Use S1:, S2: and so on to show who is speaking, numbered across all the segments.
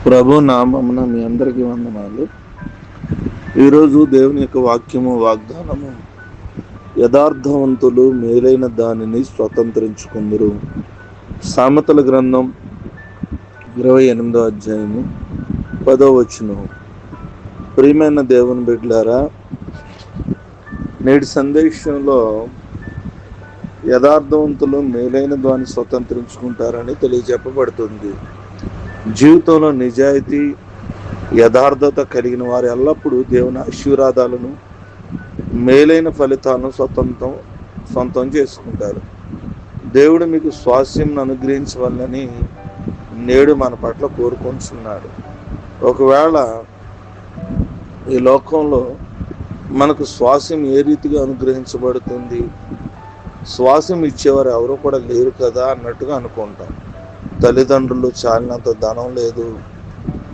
S1: ప్రభు నామమున మీ అందరికీ వందనాలు. ఈరోజు దేవుని యొక్క వాక్యము వాగ్దానము, యథార్థవంతులు మేలైన దానిని స్వతంత్రించుకుందరు. సామెతల గ్రంథం 28వ అధ్యాయము 10వ వచనం. ప్రియమైన దేవుని బిడ్డలారా, నేటి సందేశంలో యథార్థవంతులు మేలైన దాన్ని స్వతంత్రించుకుంటారని తెలియజెప్పబడుతుంది. జీవితంలో నిజాయితీ, యథార్థత కలిగిన వారు ఎల్లప్పుడూ దేవుని ఆశీర్వాదాలను, మేలైన ఫలితాలను సొంతం చేసుకుంటారు. దేవుడు మీకు స్వాస్యం అనుగ్రహించవాలని నేడు మన పట్ల కోరుకుంటున్నాడు. ఒకవేళ ఈ లోకంలో మనకు స్వాస్యం ఏ రీతిగా అనుగ్రహించబడుతుంది, స్వాస్యం ఇచ్చేవారు ఎవరు కూడా లేరు కదా అన్నట్టుగా అనుకుంటాం. తల్లిదండ్రులు చాలినంత ధనం లేదు,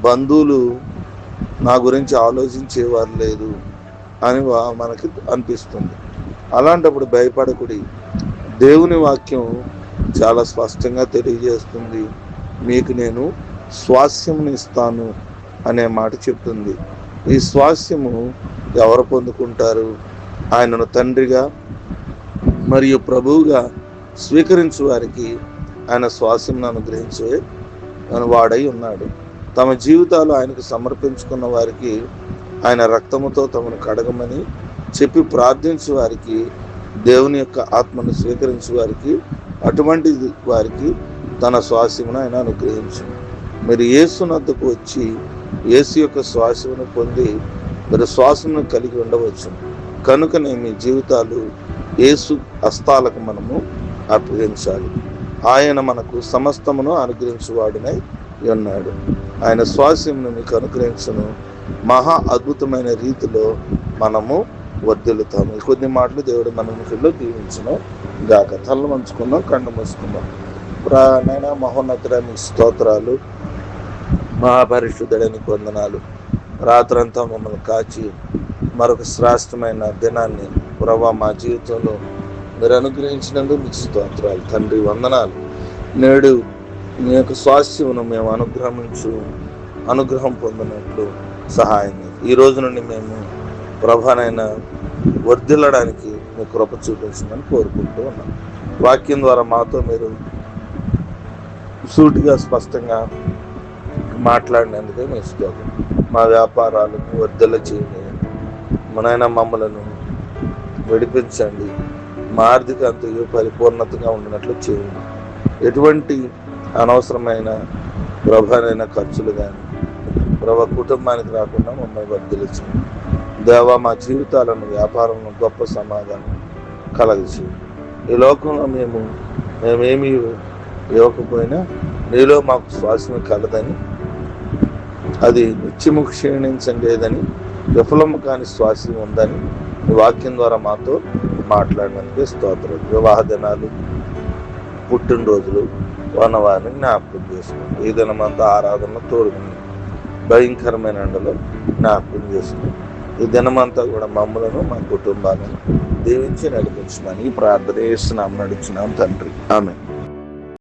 S1: బంధువులు నా గురించి ఆలోచించేవారు లేదు అని మనకి అనిపిస్తుంది. అలాంటప్పుడు భయపడకుడి. దేవుని వాక్యం చాలా స్పష్టంగా తెలియజేస్తుంది, మీకు నేను స్వాస్యమును ఇస్తాను అనే మాట చెప్తుంది. ఈ స్వాస్యము ఎవరు పొందుకుంటారు? ఆయనను తండ్రిగా మరియు ప్రభువుగా స్వీకరించు వారికి ఆయన స్వాస్యమును అనుగ్రహించే వాడై ఉన్నాడు. తమ జీవితాలు ఆయనకు సమర్పించుకున్న వారికి, ఆయన రక్తముతో తమను కడగమని చెప్పి ప్రార్థించే వారికి, దేవుని యొక్క ఆత్మను స్వీకరించే వారికి, అటువంటి వారికి తన స్వాస్యమును ఆయన అనుగ్రహించు. మీరు యేసునద్దకు వచ్చి యేసు యొక్క స్వాస్యమును పొంది మీరు శ్వాసమును కలిగి ఉండవచ్చు. కనుకనే మీ జీవితాలు యేసు హస్తాలకు మనము అప్పగించాలి. ఆయన మనకు సమస్తమును అనుగ్రహించువాడునై ఉన్నాడు. ఆయన స్వాస్యమును మీకు అనుగ్రహించను. మహా అద్భుతమైన రీతిలో మనము వర్ధిల్లుతాము. కొద్ది మాటలు దేవుడు మన ముఖంలో దీవించను గాక. తల్ల మంచుకుందాం, కన్ను మూసుకుందాం. నైనా మహోన్నతుడానికి స్తోత్రాలు, మహాపరిశుద్ధుడానికి వందనాలు. రాత్రంతా మమ్మల్ని కాచి మరొక శ్రేష్టమైన దినాన్ని ప్రభా మా జీవితంలో మీరు అనుగ్రహించినందుకు మీకు స్తోత్రాలు తండ్రి, వందనాలు. నేడు మీ యొక్క స్వాస్యమును మేము అనుగ్రహం పొందినట్లు సహాయం. ఈ రోజు నుండి మేము ప్రభానైనా వర్ధిల్లడానికి మీ కృప చూపించమని కోరుకుంటూ ఉన్నాం. వాక్యం ద్వారా మాతో మీరు సూటిగా స్పష్టంగా మాట్లాడినందుకే మీ స్తోత్రం. మా వ్యాపారాలకు వర్ధిల్ల చేయండి. మనైనా మమ్మలను విడిపించండి. మా ఆర్థిక అంతయు పరిపూర్ణతగా ఉండినట్లు చేయండి. ఎటువంటి అనవసరమైన ప్రభానైన ఖర్చులు కానీ కుటుంబానికి రాకుండా మమ్మల్ని వర్ధిల్చండి. దేవా, మా జీవితాలను, వ్యాపారంలో గొప్ప సమాధానం కలగచేయండి. ఈ లోకంలో మేమేమి ఇవ్వకపోయినా నీలో మాకు శ్వాసము కలదని, అది నిత్యము క్షీణించలేదని, విఫలము కాని శ్వాసం ఉందని ఈ వాక్యం ద్వారా మాతో మాట్లాడినందుకు స్తోత్రం. వివాహ దినాలు, పుట్టినరోజులు వారిని జ్ఞాపకం చేసుకోండి. ఈ దినమంతా ఆరాధన తోడుకుని భయంకరమైన ఎండలో జ్ఞాపకం చేసుకోండి. ఈ దినమంతా కూడా మమ్మలను, మా కుటుంబాలను దీవించి నడిపించమని ఈ ప్రార్థన చేస్తున్నాం, నడుచున్నాం తండ్రి. ఆమేన్.